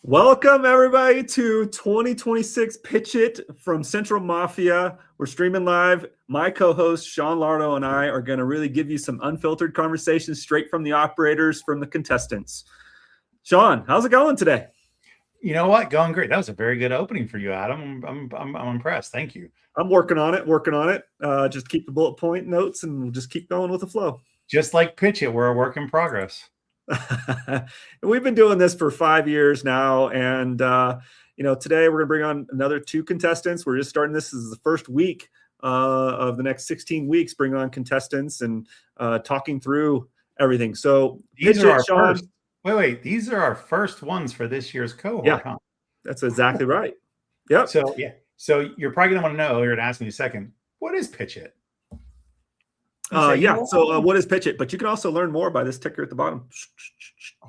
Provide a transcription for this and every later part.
Welcome, everybody, to 2026 PitchIT from Central Mafia. We're streaming live. My co-host, Sean Lardo, and I are going to really give you some unfiltered conversations straight from the operators, from the contestants. Sean, how's it going today? You know what? Going great. That was a very good opening for you, Adam. I'm impressed. Thank you. I'm working on it. Just keep the bullet point notes, and we'll just keep going with the flow. Just like PitchIT, we're a work in progress. We've been doing this for 5 years now, and today we're going to bring on another 2 contestants. We're just starting. This is the first week of the next 16 weeks. Bring on contestants and talking through everything. So these are our first. Wait. These are our first ones for this year's cohort. Yeah, huh? That's exactly right. Yep. So you're probably going to want to know. You're going to ask me in a second. What is PitchIT? So what is PitchIT? But you can also learn more by this ticker at the bottom.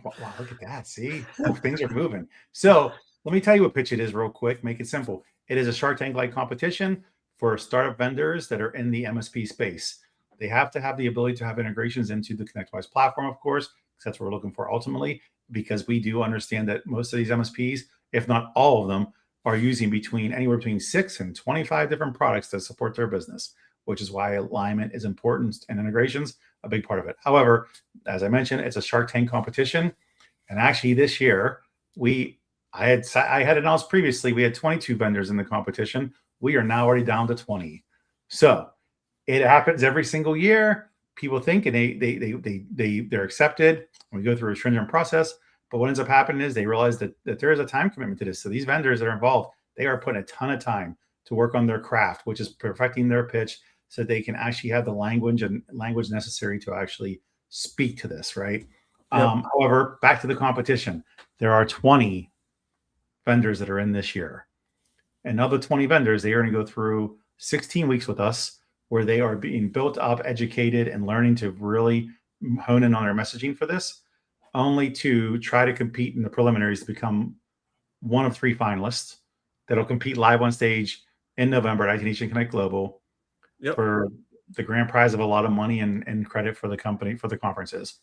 Wow, look at that. See, things are moving. So let me tell you what PitchIT is real quick. Make it simple. It is a Shark Tank-like competition for startup vendors that are in the MSP space. They have to have the ability to have integrations into the ConnectWise platform, of course, because that's what we're looking for ultimately, because we do understand that most of these MSPs, if not all of them, are using anywhere between 6 and 25 different products to support their business, which is why alignment is important and integrations a big part of it. However, as I mentioned, it's a Shark Tank competition. And actually this year, I had announced previously, we had 22 vendors in the competition. We are now already down to 20. So it happens every single year. People think and they're accepted. We go through a stringent process. But what ends up happening is they realize that there is a time commitment to this. So these vendors that are involved, they are putting a ton of time to work on their craft, which is perfecting their pitch, so they can actually have the language necessary to actually speak to this, right? Yep. However, back to the competition, there are 20 vendors that are in this year. And of the 20 vendors, they are going to go through 16 weeks with us where they are being built up, educated, and learning to really hone in on their messaging for this, only to try to compete in the preliminaries to become one of 3 finalists that'll compete live on stage in November at IT Nation Connect Global. Yep. For the grand prize of a lot of money and credit for the company, for the conferences.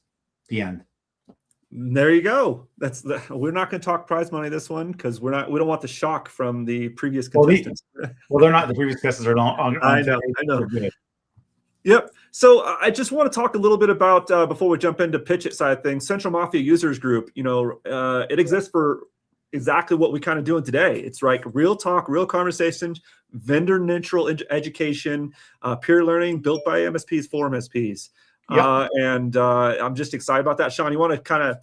The end. There you go. We're not going to talk prize money this one because we don't want the shock from the previous contestants. Well, they're not. The previous contestants are on I know. Yep. So I just want to talk a little bit about before we jump into PitchIT side of things. Central Mafia Users Group. It exists for exactly what we kind of doing today. It's like real talk, real conversations, vendor neutral education, peer learning built by MSPs for MSPs. Yep. And I'm just excited about that. Sean, you want to kind of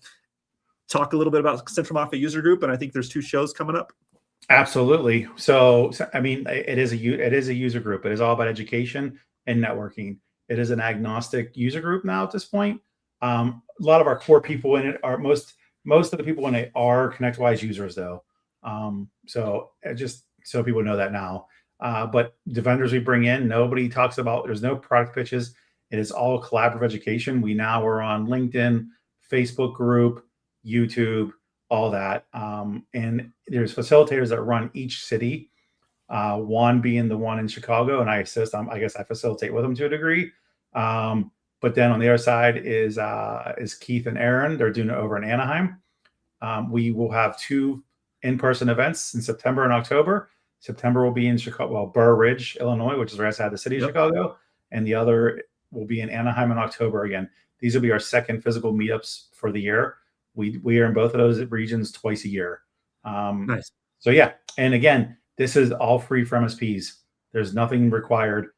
talk a little bit about Central Mafia User Group? And I think there's 2 shows coming up. Absolutely. So I mean, it is a user group. It is all about education and networking. It is an agnostic user group now at this point. A lot of our core people in it are most of the people in it are ConnectWise users, though. So just so people know that now. But the vendors we bring in, nobody talks about, there's no product pitches. It is all collaborative education. We now are on LinkedIn, Facebook group, YouTube, all that. And there's facilitators that run each city, one being the one in Chicago, and I assist. I guess I facilitate with them to a degree. But then on the other side is Keith and Aaron. They're doing it over in Anaheim. We will have 2 in-person events in September and October. September will be in Chicago, Burr Ridge, Illinois, which is right outside the city of Chicago. And the other will be in Anaheim in October again. These will be our second physical meetups for the year. We are in both of those regions twice a year. Nice. So yeah. And again, this is all free for MSPs. There's nothing required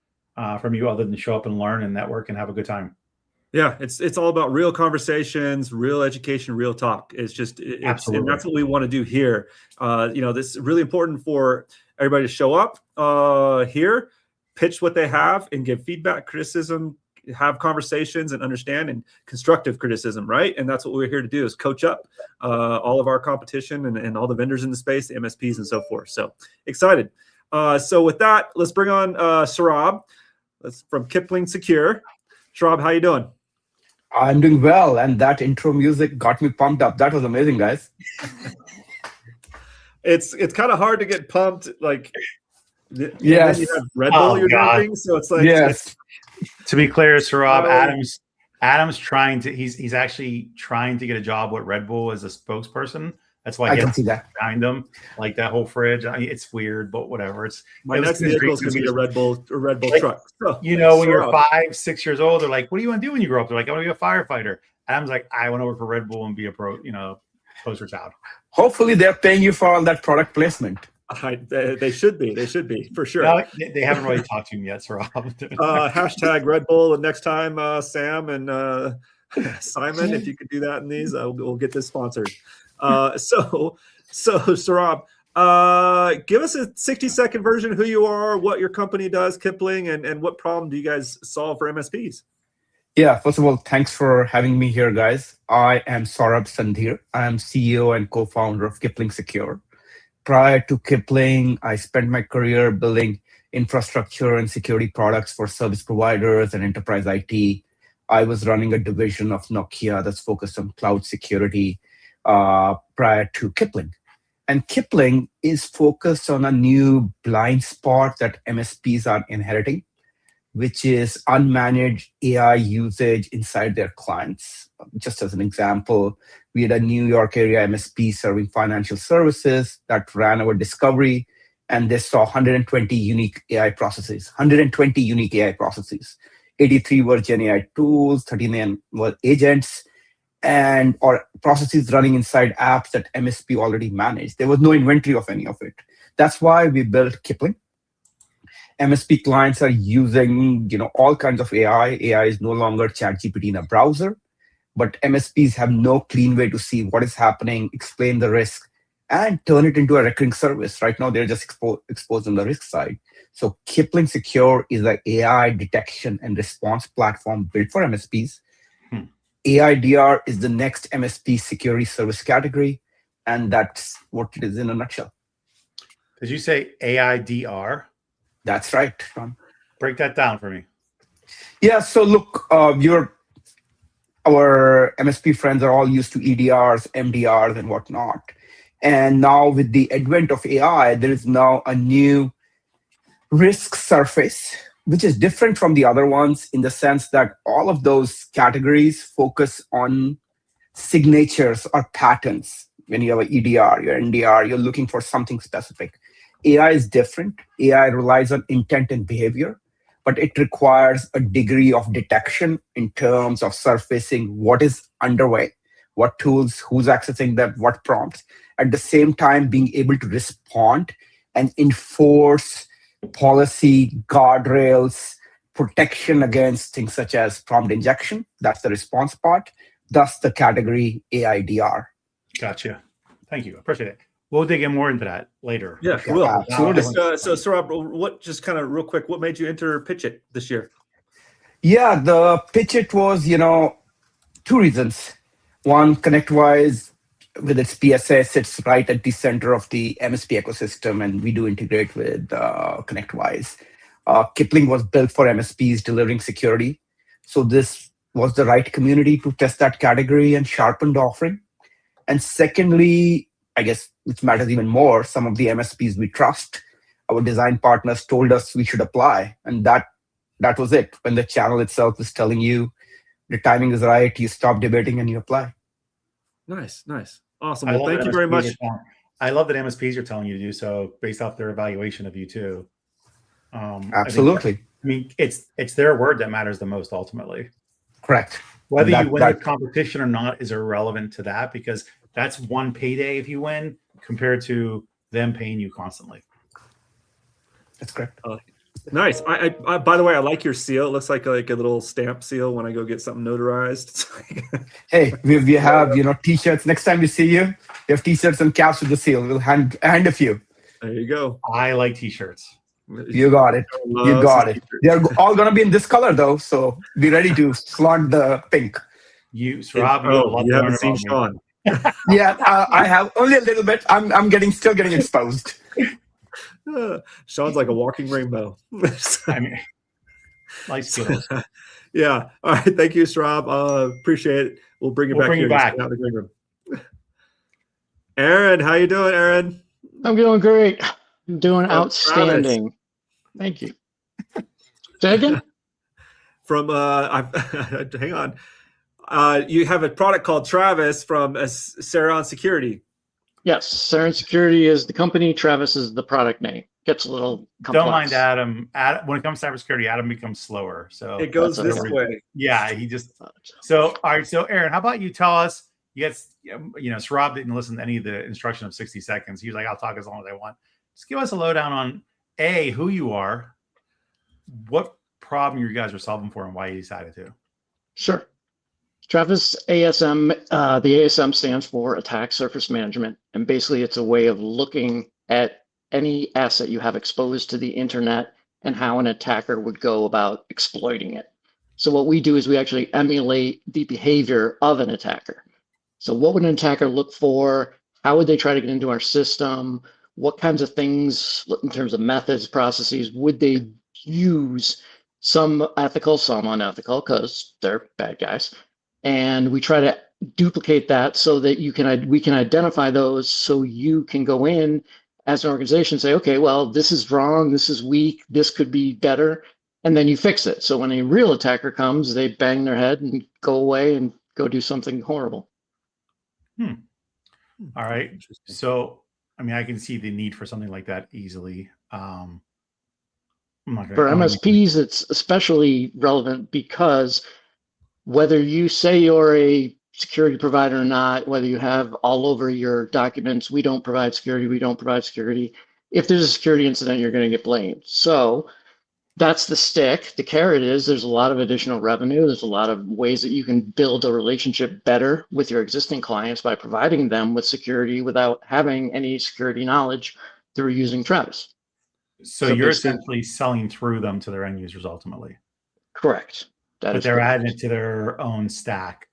from you other than show up and learn and network and have a good time. Yeah, it's all about real conversations, real education, real talk. It's just, and that's what we want to do here. This is really important for everybody to show up here, pitch what they have, and give feedback, criticism, have conversations, and understand, and constructive criticism, right? And that's what we're here to do, is coach up all of our competition and all the vendors in the space, the MSPs and so forth. So excited. So with that, let's bring on Saurabh. That's from Kipling Secure. Saurabh, how you doing? I'm doing well, and that intro music got me pumped up. That was amazing, guys. It's kind of hard to get pumped, like yes, you have Red Bull you're drinking, so it's like yes. To be clear, Saurabh, Adam's trying to he's actually trying to get a job with Red Bull as a spokesperson. That's why I can see that behind him, like that whole fridge. I mean, it's weird, but whatever. My next vehicle is going to be a Red Bull like, truck. So, you know, when you're 5, 6 years old, they're like, "What do you want to do when you grow up?" They're like, "I want to be a firefighter." Adam's like, "I want to work for Red Bull and be a poster child." Hopefully, they're paying you for all that product placement. They should be. They should be, for sure. No, they haven't really talked to him yet, Saurabh. Hashtag Red Bull. And next time, Sam and Simon, if you could do that in these, we'll get this sponsored. So Saurabh, give us a 60-second version of who you are, what your company does, Kipling, and what problem do you guys solve for MSPs? Yeah, first of all, thanks for having me here, guys. I am Saurabh Sandhir. I am CEO and co-founder of Kipling Secure. Prior to Kipling, I spent my career building infrastructure and security products for service providers and enterprise IT. I was running a division of Nokia that's focused on cloud security prior to Kipling. And Kipling is focused on a new blind spot that MSPs are inheriting, which is unmanaged AI usage inside their clients. Just as an example, we had a New York area MSP serving financial services that ran our discovery, and they saw 120 unique AI processes, 83 were Gen AI tools, 39 were agents, or processes running inside apps that MSP already managed. There was no inventory of any of it. That's why we built Kipling. MSP clients are using, all kinds of AI. AI is no longer ChatGPT in a browser, but MSPs have no clean way to see what is happening, explain the risk, and turn it into a recurring service. Right now, they're just exposed on the risk side. So Kipling Secure is an AI detection and response platform built for MSPs. AIDR is the next MSP security service category, and that's what it is in a nutshell. Did you say AIDR? That's right, Sean. Break that down for me. Yeah, so look, our MSP friends are all used to EDRs, MDRs, and whatnot. And now with the advent of AI, there is now a new risk surface, which is different from the other ones in the sense that all of those categories focus on signatures or patterns. When you have an EDR, your NDR, you're looking for something specific. AI is different. AI relies on intent and behavior, but it requires a degree of detection in terms of surfacing what is underway, what tools, who's accessing them, what prompts. At the same time, being able to respond and enforce policy, guardrails, protection against things such as prompt injection. That's the response part. Thus the category AIDR. Gotcha. Thank you. Appreciate it. We'll dig in more into that later. Yeah, we will. Absolutely. So Saurabh, just kind of real quick, what made you enter PitchIT this year? Yeah, the PitchIT was, 2 reasons. One, ConnectWise, with its PSA, sits right at the center of the MSP ecosystem, and we do integrate with ConnectWise. Kipling was built for MSPs delivering security. So this was the right community to test that category and sharpen the offering. And secondly, I guess, which matters even more, some of the MSPs we trust, our design partners told us we should apply. And that was it. When the channel itself is telling you the timing is right, you stop debating and you apply. Nice. Awesome. Well, thank you very much. I love that MSPs are telling you to do so based off their evaluation of you too. Absolutely. I mean, it's their word that matters the most ultimately. Correct. Whether you win the competition or not is irrelevant to that, because that's one payday if you win compared to them paying you constantly. That's correct. Nice. I by the way, I like your seal. It looks like a little stamp seal when I go get something notarized. Hey, we have T-shirts. Next time we see you, we have T-shirts and caps with the seal. We'll hand a few. There you go. I like t-shirts. You got it. You got it. They're all going to be in this color, though, so be ready to slot the pink. Rob, you haven't seen Sean. Yeah, I have only a little bit. I'm still getting exposed. Sean's like a walking rainbow. I mean, like Skittles. Yeah. All right. Thank you, Saurabh. Appreciate it. We'll bring you back here. Out of the green room. Aaron, how you doing, Aaron? I'm doing great. I'm doing outstanding. Travis. Thank you. Say again? From hang on. You have a product called Travis from Seron Security. Yes, Seron Security is the company. Travis is the product name. Gets a little complex. Don't mind Adam. When it comes to cybersecurity, Adam becomes slower. So it goes this way. Yeah, he just. So all right. So Aaron, how about you tell us? Saurabh didn't listen to any of the instruction of 60 seconds. He was like, "I'll talk as long as I want." Just give us a lowdown on who you are, what problem you guys are solving for, and why you decided to. Sure. Travis ASM, the ASM stands for Attack Surface Management. And basically it's a way of looking at any asset you have exposed to the internet and how an attacker would go about exploiting it. So what we do is we actually emulate the behavior of an attacker. So what would an attacker look for? How would they try to get into our system? What kinds of things in terms of methods, processes, would they use? Some ethical, some unethical, because they're bad guys. And we try to duplicate that so that we can identify those, so you can go in as an organization and say, okay, well, this is wrong, this is weak, this could be better, and then you fix it. So when a real attacker comes, they bang their head and go away and go do something horrible. All right. So, I mean, I can see the need for something like that easily. For MSPs, it's especially relevant because whether you say you're a security provider or not, whether you have all over your documents, we don't provide security, we don't provide security. If there's a security incident, you're going to get blamed. So that's the stick. The carrot is there's a lot of additional revenue. There's a lot of ways that you can build a relationship better with your existing clients by providing them with security without having any security knowledge through using Travis. So you're essentially selling through them to their end users ultimately. Correct. But they're adding it to their own stack.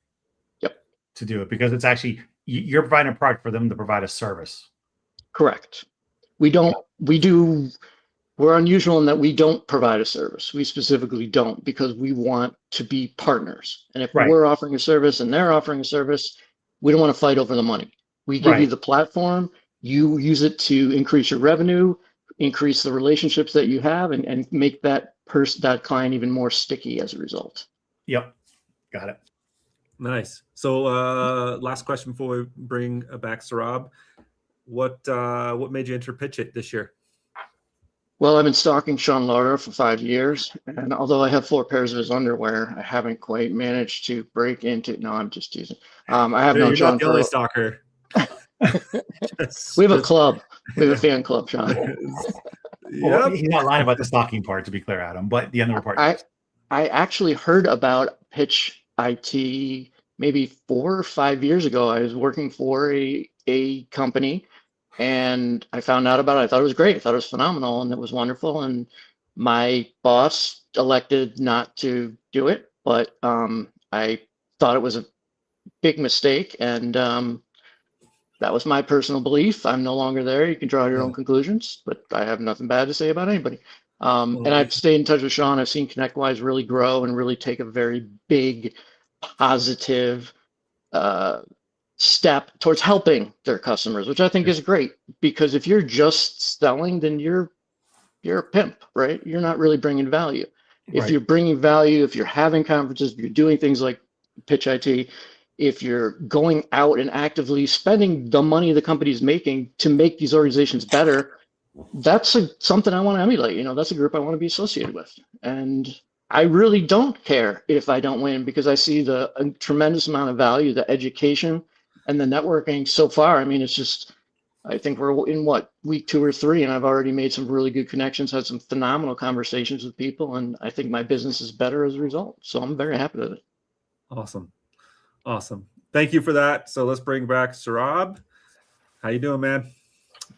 Yep. To do it, because it's actually, you're providing a product for them to provide a service. Correct. We're unusual in that we don't provide a service. We specifically don't, because we want to be partners. And if we're offering a service and they're offering a service, we don't want to fight over the money. We give you the platform, you use it to increase your revenue, increase the relationships that you have, and make that client even more sticky as a result. Yep. Got it. Nice. So last question before we bring back Saurabh. What made you enter PitchIT this year? Well, I've been stalking Sean Lardo for 5 years, and although I have 4 pairs of his underwear, I haven't quite managed to break into. No, I'm just teasing. I have known Sean. You're not the only stalker. We have a club. We have a fan club, Sean. Well, he's not lying about the stalking part, to be clear, Adam, but the other part. I actually heard about PitchIT maybe 4 or 5 years ago. I was working for a company, and I found out about it. I thought it was great. I thought it was phenomenal, and it was wonderful. And my boss elected not to do it, but I thought it was a big mistake, and that was my personal belief. I'm no longer there. You can draw your own conclusions, but I have nothing bad to say about anybody. And I've stayed in touch with Sean. I've seen ConnectWise really grow and really take a very big, positive step towards helping their customers, which I think is great. Because if you're just selling, then you're a pimp, right? You're not really bringing value. If you're bringing value, if you're having conferences, if you're doing things like PitchIT, if you're going out and actively spending the money the company's making to make these organizations better, that's something I want to emulate. You know, that's a group I want to be associated with. And I really don't care if I don't win, because I see a tremendous amount of value, the education and the networking so far. I mean, it's just, I think we're in week 2 or 3, and I've already made some really good connections, had some phenomenal conversations with people, and I think my business is better as a result. So I'm very happy with it. Awesome. Thank you for that. So let's bring back Saurabh. How you doing, man?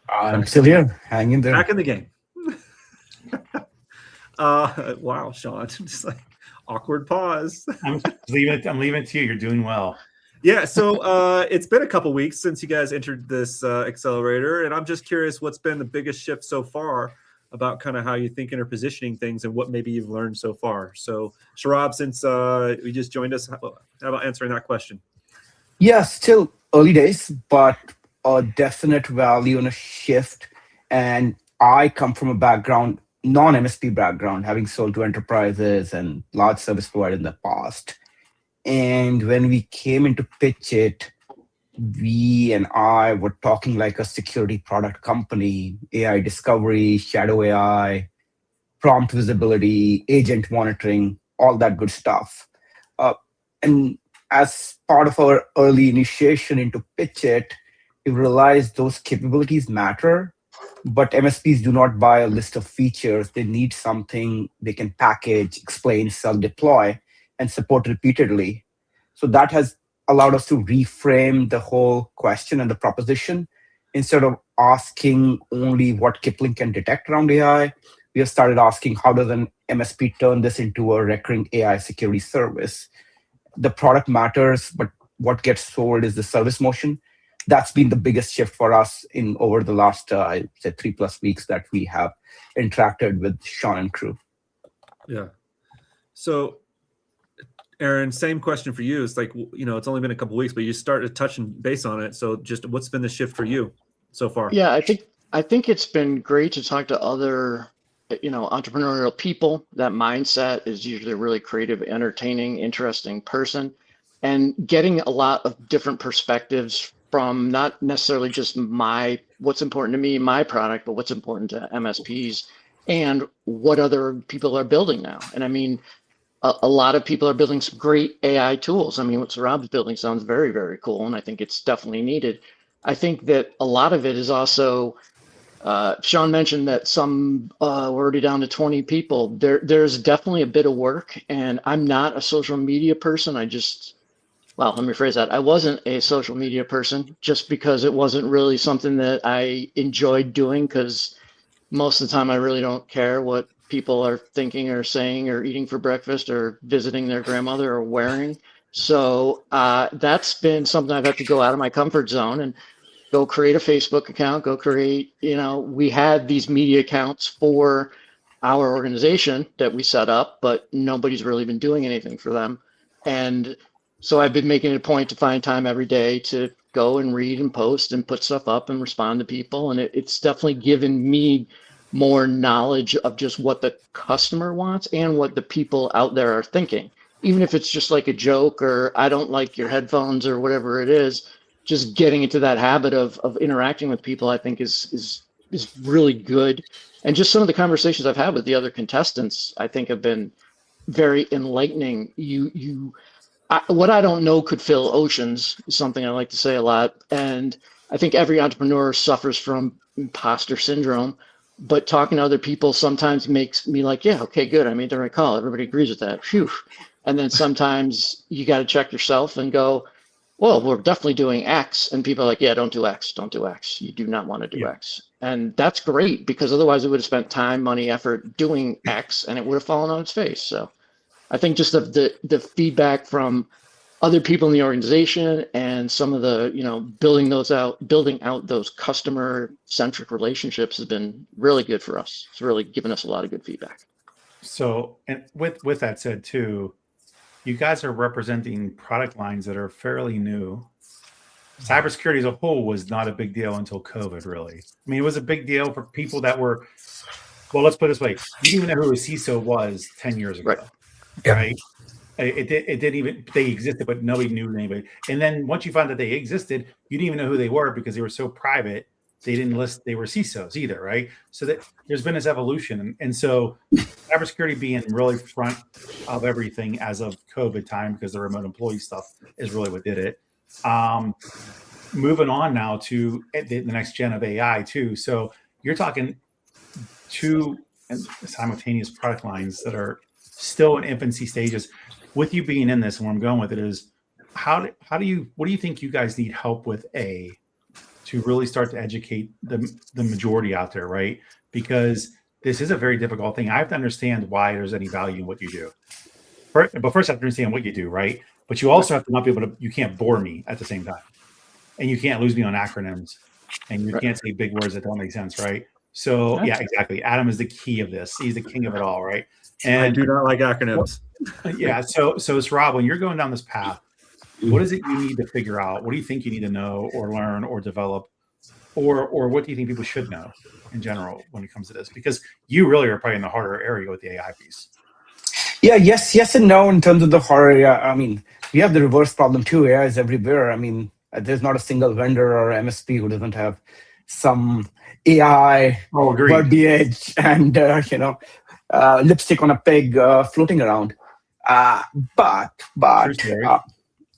I'm still here, hanging there. Back in the game. Wow, Sean, just like awkward pause. I'm leaving it to you. You're doing well. Yeah, so it's been a couple weeks since you guys entered this accelerator, and I'm just curious what's been the biggest shift so far about kind of how you're thinking or positioning things and what maybe you've learned so far. So, Saurabh, since you just joined us, how about answering that question? Yeah, still early days, but a definite value and a shift. And I come from a background, non-MSP background, having sold to enterprises and large service providers in the past. And when we came into PitchIT, we and I were talking like a security product company, AI discovery, shadow AI, prompt visibility, agent monitoring, all that good stuff. And as part of our early initiation into PitchIT, we realized those capabilities matter, but MSPs do not buy a list of features. They need something they can package, explain, sell, deploy, and support repeatedly. So that has allowed us to reframe the whole question and the proposition. Instead of asking only what Kipling can detect around AI, we have started asking how does an MSP turn this into a recurring AI security service? The product matters, but what gets sold is the service motion. That's been the biggest shift for us in over the last, I'd say, 3+ weeks that we have interacted with Sean and crew. Yeah. So, Aaron, same question for you. It's like, it's only been a couple of weeks, but you started touching base on it. So just what's been the shift for you so far? Yeah, I think it's been great to talk to other, entrepreneurial people. That mindset is usually a really creative, entertaining, interesting person, and getting a lot of different perspectives from not necessarily just what's important to me, my product, but what's important to MSPs and what other people are building now. And I mean, a lot of people are building some great AI tools. I mean, what Saurabh's building sounds very, very cool, and I think it's definitely needed. I think that a lot of it is also, Sean mentioned that some we're already down to 20 people. There's definitely a bit of work, and I'm not a social media person. Let me phrase that. I wasn't a social media person just because it wasn't really something that I enjoyed doing, because most of the time I really don't care what people are thinking or saying or eating for breakfast or visiting their grandmother or wearing. So that's been something I've had to go out of my comfort zone and go create a Facebook account, we had these media accounts for our organization that we set up, but nobody's really been doing anything for them. And so I've been making it a point to find time every day to go and read and post and put stuff up and respond to people. And it's definitely given me more knowledge of just what the customer wants and what the people out there are thinking. Even if it's just like a joke or I don't like your headphones or whatever it is, just getting into that habit of interacting with people, I think is really good. And just some of the conversations I've had with the other contestants, I think have been very enlightening. What I don't know could fill oceans is something I like to say a lot. And I think every entrepreneur suffers from imposter syndrome, but talking to other people sometimes makes me like, yeah, okay, good. I made the right call. Everybody agrees with that. Phew. And then sometimes you got to check yourself and go, well, we're definitely doing X. And people are like, yeah, don't do X. Don't do X. You do not want to do X. And that's great, because otherwise we would have spent time, money, effort doing X, and it would have fallen on its face. So I think just the feedback from other people in the organization and some of the, building out those customer centric relationships has been really good for us. It's really given us a lot of good feedback. So, and with that said too, you guys are representing product lines that are fairly new. Cybersecurity as a whole was not a big deal until COVID, really. I mean, it was a big deal for people that were, well, let's put it this way. You didn't even know who a CISO was 10 years ago, right? It didn't even, they existed, but nobody knew anybody. And then once you found that they existed, you didn't even know who they were because they were so private. They didn't list they were CISOs either, right? So that there's been this evolution. And so cybersecurity being really front of everything as of COVID time, because the remote employee stuff is really what did it. Moving on now to the next gen of AI too. So you're talking two simultaneous product lines that are still in infancy stages. With you being in this, and where I'm going with it is, what do you think you guys need help with to to really start to educate the majority out there, right? Because this is a very difficult thing. I have to understand why there's any value in what you do. But first, I have to understand what you do, right? But you also have to not be able to, you can't bore me at the same time. And you can't lose me on acronyms. And you can't say big words that don't make sense, right? So, yeah, exactly. Adam is the key of this. He's the king of it all, right? And I do not like acronyms. Yeah. So Saurabh, when you're going down this path, what is it you need to figure out? What do you think you need to know or learn or develop? Or what do you think people should know in general when it comes to this? Because you really are probably in the harder area with the AI piece. Yeah, yes and no in terms of the horror area. I mean, we have the reverse problem too. AI is everywhere. I mean, there's not a single vendor or MSP who doesn't have some AI verbiage and lipstick on a pig floating around. But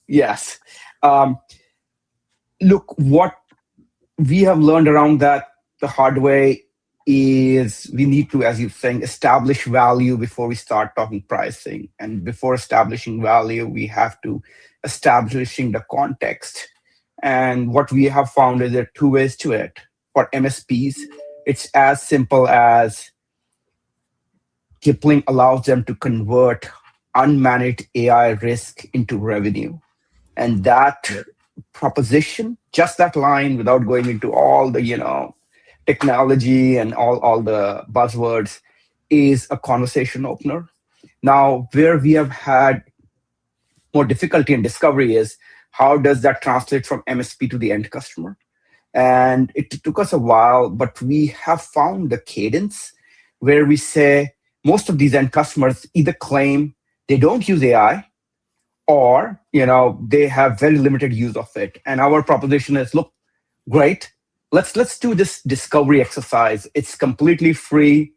yes, look, what we have learned around that the hard way is we need to, as you're saying, establish value before we start talking pricing. And before establishing value, we have to establishing the context. And what we have found is there are two ways to it. For MSPs, it's as simple as Kipling allows them to convert unmanaged AI risk into revenue. And that proposition, just that line, without going into all the, technology and all the buzzwords, is a conversation opener. Now, where we have had more difficulty in discovery is how does that translate from MSP to the end customer? And it took us a while, but we have found the cadence where we say most of these end customers either claim they don't use AI or, they have very limited use of it. And our proposition is, look, great. Let's do this discovery exercise. It's completely free.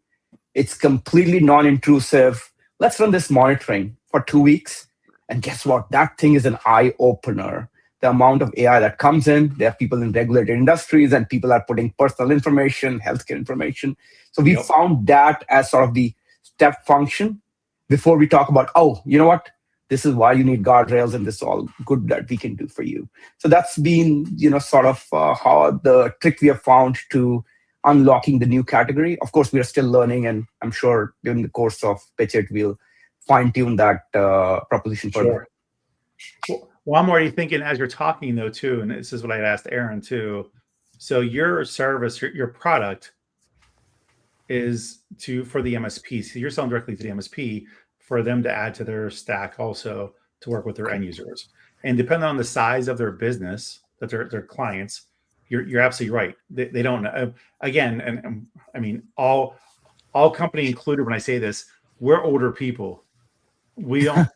It's completely non-intrusive. Let's run this monitoring for 2 weeks. And guess what? That thing is an eye opener. The amount of AI that comes in, there are people in regulated industries and people are putting personal information, healthcare information. So we found that as sort of the step function before we talk about, oh, you know what? This is why you need guardrails and this is all good that we can do for you. So that's been, sort of how the trick we have found to unlocking the new category. Of course, we are still learning, and I'm sure during the course of PitchIT, we'll fine tune that proposition further. Well, I'm already thinking as you're talking though, too, and this is what I asked Aaron too. So your service, your product is for the MSP. So you're selling directly to the MSP for them to add to their stack also to work with their end users. And depending on the size of their business, that their clients, you're absolutely right. They don't again, and I mean all company included when I say this, we're older people. We don't,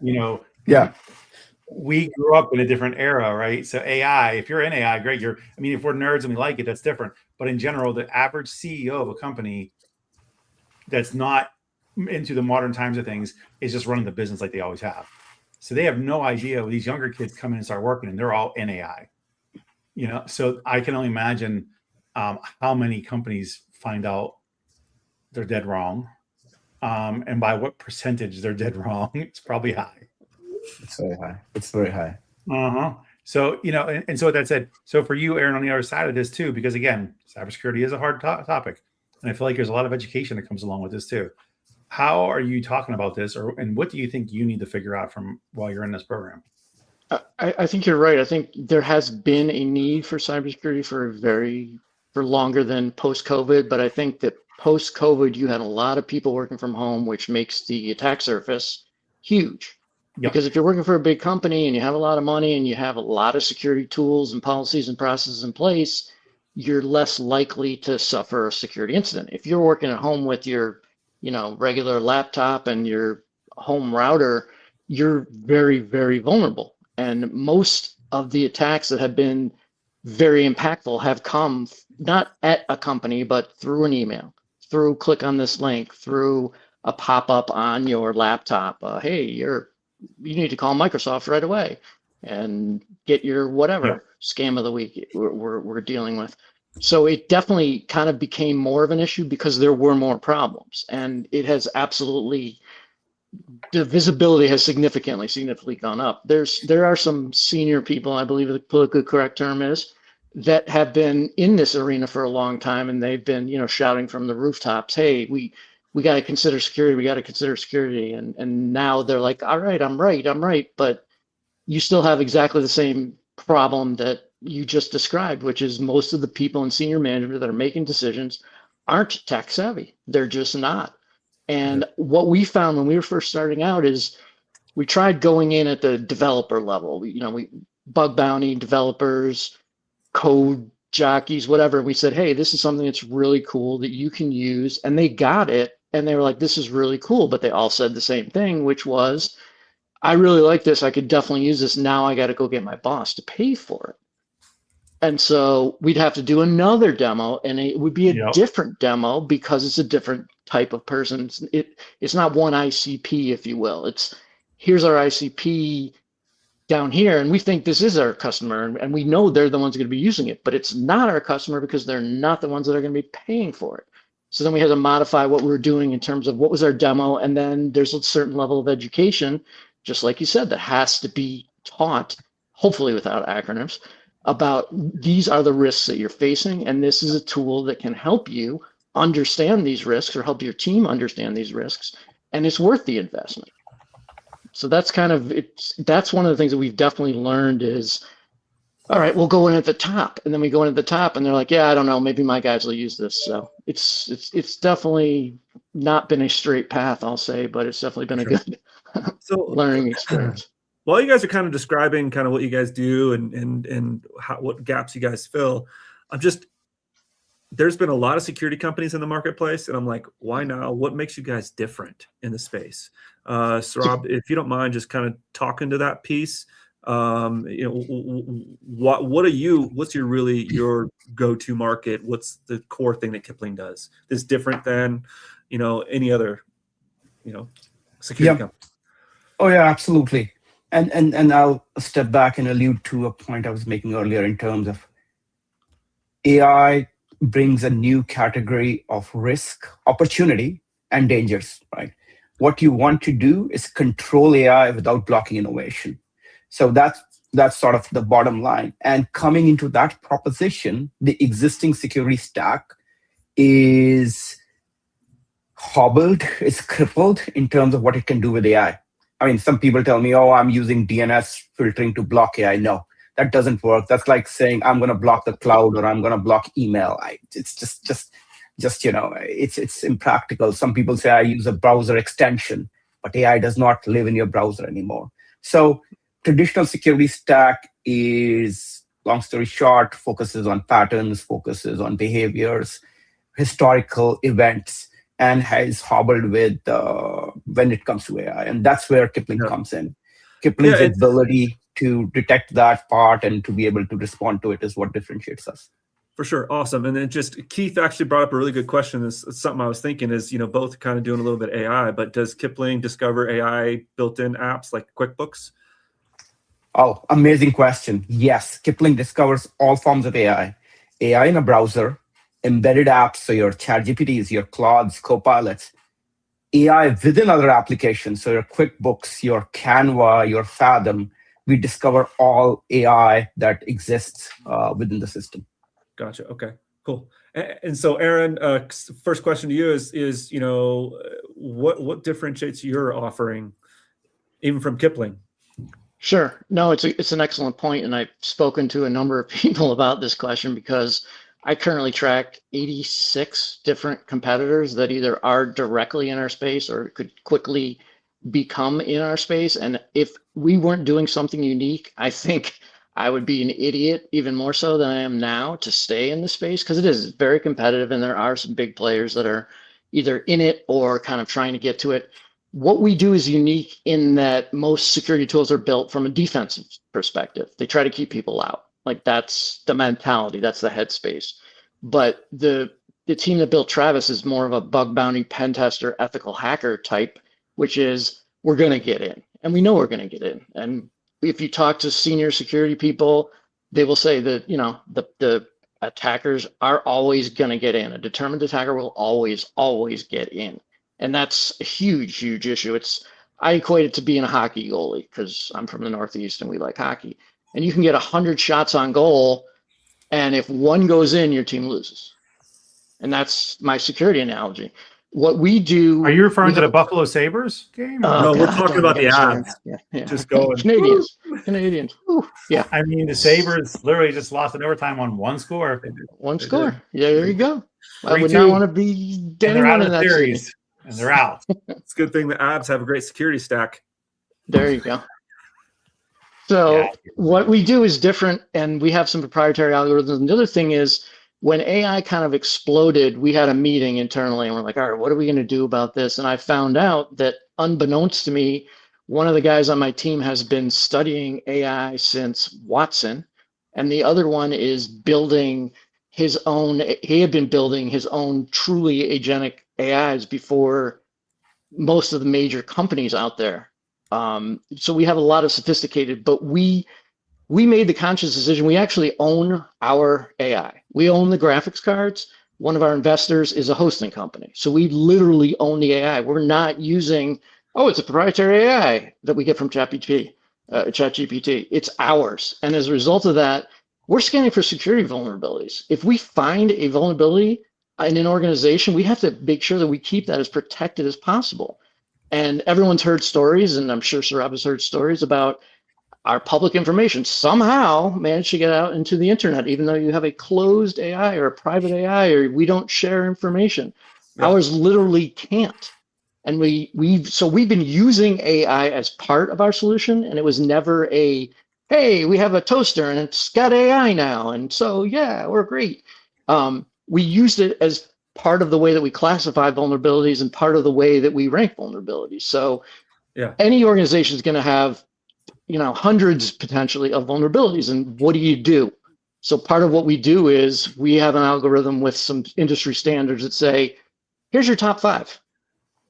we grew up in a different era, right? So AI, if you're in AI, great. If we're nerds and we like it, that's different. But in general, the average CEO of a company that's not into the modern times of things is just running the business like they always have. So they have no idea when these younger kids come in and start working and they're all in AI. So I can only imagine how many companies find out they're dead wrong. And by what percentage they're dead wrong. It's probably high. It's very high. It's very high. So, and so with that said, so for you, Aaron, on the other side of this too, because again, cybersecurity is a hard topic. And I feel like there's a lot of education that comes along with this too. How are you talking about this, and what do you think you need to figure out from while you're in this program? I think you're right. I think there has been a need for cybersecurity for longer than post-COVID, but I think that post-COVID, you had a lot of people working from home, which makes the attack surface huge. Yep. Because if you're working for a big company and you have a lot of money and you have a lot of security tools and policies and processes in place, you're less likely to suffer a security incident. If you're working at home with your regular laptop and your home router, you're very, very vulnerable. And most of the attacks that have been very impactful have come not at a company, but through an email, through click on this link, through a pop-up on your laptop. Hey, you need to call Microsoft right away and get your whatever scam of the week we're dealing with. So it definitely kind of became more of an issue because there were more problems, and it has absolutely, the visibility has significantly gone up. There are some senior people, I believe the politically correct term is, that have been in this arena for a long time, and they've been, shouting from the rooftops, "Hey, we got to consider security. We got to consider security." And now they're like, "All right, I'm right," but you still have exactly the same problem that you just described, which is most of the people in senior management that are making decisions aren't tech savvy. They're just not. And what we found when we were first starting out is we tried going in at the developer level. We bug bounty developers, code jockeys, whatever. We said, "Hey, this is something that's really cool that you can use." And they got it. And they were like, "This is really cool." But they all said the same thing, which was, "I really like this. I could definitely use this. Now I got to go get my boss to pay for it." And so we'd have to do another demo, and it would be a different demo because it's a different type of person. It's not one ICP, if you will. It's, here's our ICP down here, and we think this is our customer, and we know they're the ones going to be using it, but it's not our customer because they're not the ones that are going to be paying for it. So then we had to modify what we were doing in terms of what was our demo, and then there's a certain level of education, just like you said, that has to be taught, hopefully without acronyms, about these are the risks that you're facing, and this is a tool that can help you understand these risks or help your team understand these risks, and it's worth the investment. So that's that's one of the things that we've definitely learned is, all right, we'll go in at the top, and then we go in at the top, and they're like, "Yeah, I don't know, maybe my guys will use this." So it's definitely not been a straight path, I'll say, but it's definitely been a good learning experience. While you guys are kind of describing kind of what you guys do and what gaps you guys fill, there's been a lot of security companies in the marketplace, and I'm like, why now? What makes you guys different in the space? Saurabh, if you don't mind just kind of talking to that piece, what's your go-to market? What's the core thing that Kipling does that's different than, any other, security company? Oh yeah, absolutely. And I'll step back and allude to a point I was making earlier in terms of AI brings a new category of risk, opportunity, and dangers, right? What you want to do is control AI without blocking innovation. So that's sort of the bottom line. And coming into that proposition, the existing security stack is hobbled, is crippled in terms of what it can do with AI. I mean, some people tell me, "Oh, I'm using DNS filtering to block AI." No, that doesn't work. That's like saying I'm going to block the cloud or I'm going to block email. It's just it's impractical. Some people say I use a browser extension, but AI does not live in your browser anymore. So traditional security stack is, long story short, focuses on patterns, focuses on behaviors, historical events, and is hobbled with when it comes to AI. And that's where Kipling comes in. Kipling's ability to detect that part and to be able to respond to it is what differentiates us. For sure. Awesome. And then just Keith actually brought up a really good question. It's something I was thinking is, both kind of doing a little bit of AI, but does Kipling discover AI built-in apps like QuickBooks? Oh, amazing question. Yes, Kipling discovers all forms of AI. AI in a browser, embedded apps, so your ChatGPTs, your Claudes, Copilots, AI within other applications, so your QuickBooks, your Canva, your Fathom. We discover all AI that exists within the system. Gotcha. Okay, cool. And so, Aaron, first question to you is what differentiates your offering even from Kipling? Sure. No, it's an excellent point, and I've spoken to a number of people about this question because I currently track 86 different competitors that either are directly in our space or could quickly become in our space. And if we weren't doing something unique, I think I would be an idiot, even more so than I am now, to stay in the space, because it is very competitive and there are some big players that are either in it or kind of trying to get to it. What we do is unique in that most security tools are built from a defensive perspective. They try to keep people out. Like, that's the mentality, that's the headspace. But the team that built Travis is more of a bug bounty, pen tester, ethical hacker type, which is, we're going to get in, and we know we're going to get in. And if you talk to senior security people, they will say that, the attackers are always going to get in. A determined attacker will always get in. And that's a huge, huge issue. I equate it to being a hockey goalie because I'm from the Northeast and we like hockey. And you can get 100 shots on goal, And if one goes in, your team loses. And that's my security analogy. What we do. Are you referring we to the have- Buffalo Sabres game? Oh, No, we're God, talking don't about get the me started. ads. Yeah. Just going. Canadians. Whew. Yeah. I mean, the Sabres literally just lost in overtime on one score. One They score. did. Yeah, there you go. I would 3-2. not want to be And they're anyone out in of the that city. series. And they're out. It's a good thing the abs have a great security stack. There you go. So Yeah. what we do is different, and we have some proprietary algorithms. And the other thing is, when AI kind of exploded, we had a meeting internally, and we're like, all right, what are we going to do about this? And I found out that, unbeknownst to me, one of the guys on my team has been studying AI since Watson, and the other one is building his own. He had been building his own truly agentic AIs before most of the major companies out there. So we have a lot of sophisticated, but we made the conscious decision. We actually own our AI. We own the graphics cards. One of our investors is a hosting company. So we literally own the AI. We're not using, oh, it's a proprietary AI that we get from ChatGPT. It's ours. And as a result of that, we're scanning for security vulnerabilities. If we find a vulnerability in an organization, we have to make sure that we keep that as protected as possible. And everyone's heard stories, and I'm sure Saurabh has heard stories about our public information somehow managed to get out into the internet, even though you have a closed AI or a private AI, or we don't share information. Yep. Ours literally can't. And we've been using AI as part of our solution, and it was never a, hey, we have a toaster and it's got AI now, and so yeah, we're great. We used it as part of the way that we classify vulnerabilities and part of the way that we rank vulnerabilities. So Yeah. any organization is going to have hundreds potentially of vulnerabilities. And what do you do? So part of what we do is we have an algorithm with some industry standards that say, here's your top 5.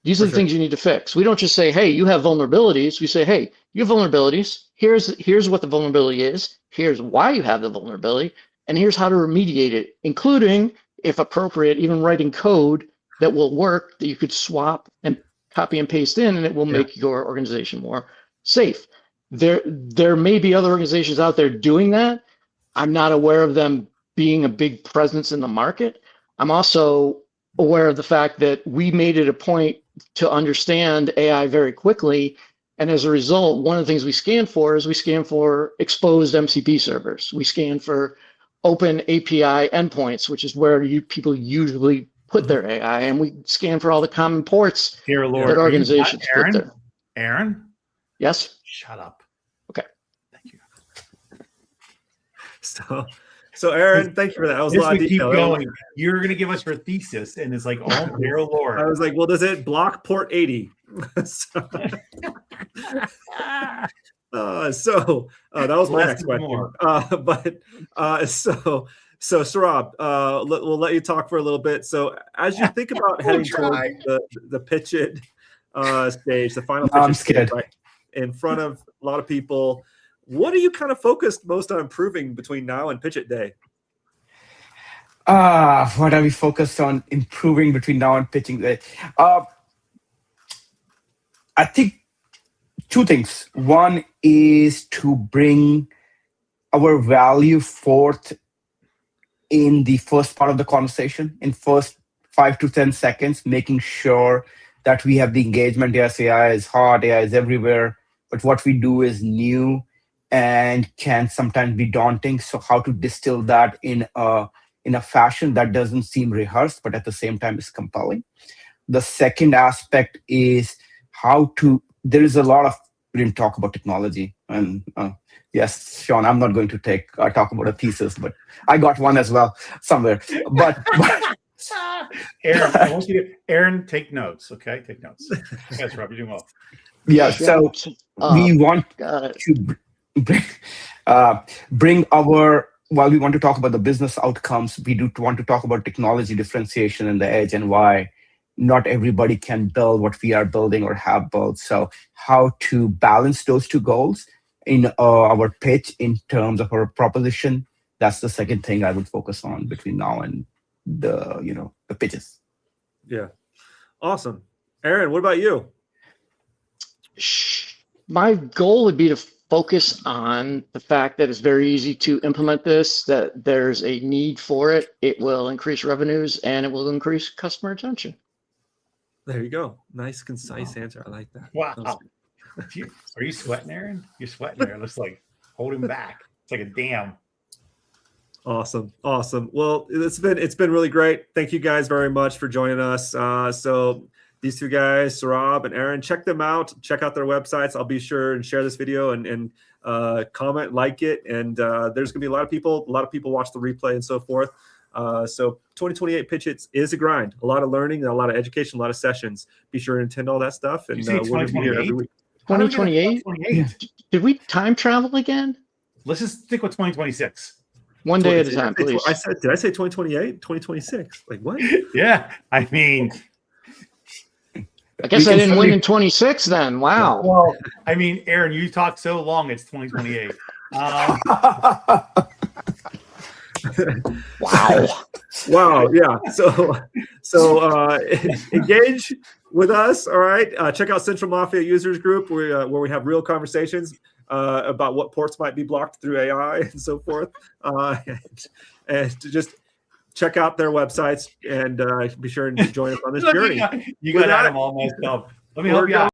These are the things you need to fix. We don't just say, hey, you have vulnerabilities. We say, hey, you have vulnerabilities. Here's what the vulnerability is. Here's why you have the vulnerability. And here's how to remediate it, including, if appropriate, even writing code that will work, that you could swap and copy and paste in, and it will make your organization more safe. There may be other organizations out there doing that. I'm not aware of them being a big presence in the market. I'm also aware of the fact that we made it a point to understand AI very quickly. And as a result, one of the things we scan for is we scan for exposed MCP servers. We scan for open API endpoints, which is where people usually put their AI. And we scan for all the common ports Dear Lord, that organizations put there. Aaron? Yes? Shut up. Okay. Thank you. So Aaron, thank you for that. That was a lot of keep detail. going. You're going to give us your thesis, and it's like, oh, dear Lord. I was like, well, does it block port 80? So that was my next question. So Saurabh, we'll let you talk for a little bit. So as you think about heading towards the PitchIT stage, the final PitchIT stage, right, in front of a lot of people, what are you kind of focused most on improving between now and PitchIT Day? What are we focused on improving between now and pitching day? I think 2 things. One is to bring our value forth in the first part of the conversation, in first 5 to 10 seconds, making sure that we have the engagement. Yes, AI is hot, AI is everywhere, but what we do is new and can sometimes be daunting. So how to distill that in a fashion that doesn't seem rehearsed, but at the same time is compelling. The second aspect is there is a lot of, we didn't talk about technology. And yes, Sean, I'm not going to talk about a thesis, but I got one as well somewhere. But Aaron, I want you to, Aaron, take notes, okay? Take notes. Yes, Rob, you're doing well. Yeah, so we want to bring our, while we want to talk about the business outcomes, we do want to talk about technology differentiation and the edge and why not everybody can build what we are building or have built. So how to balance those 2 goals in our pitch in terms of our proposition. That's the second thing I would focus on between now and the pitches. Yeah. Awesome. Aaron, what about you? My goal would be to focus on the fact that it's very easy to implement this, that there's a need for it. It will increase revenues and it will increase customer retention. There you go. Nice, concise answer. I like that. Wow. That was good. Are you sweating, Aaron? You're sweating there. It looks like holding back. It's like a dam. Awesome. Well, it's been really great. Thank you guys very much for joining us. So these two guys, Saurabh and Aaron, check them out. Check out their websites. I'll be sure and share this video and comment, like it. And there's gonna be a lot of people watch the replay and so forth. So 2028 PitchIT is a grind. A lot of learning, a lot of education, a lot of sessions. Be sure to attend all that stuff. And we're gonna be here every week. 2028? Did we time travel again? Let's just stick with 2026. One day at a time, please. Did I say 2028? 2026? Like what? Yeah, I mean, I guess I didn't win in 26 then. Wow. well, I mean, Aaron, you talked so long, it's 2028. Wow. Yeah. So engage with us. All right. Check out Central Mafia Users Group where we have real conversations about what ports might be blocked through AI and so forth. And to just check out their websites and be sure to join us on this journey. You got Adam all messed up. Let me help you out.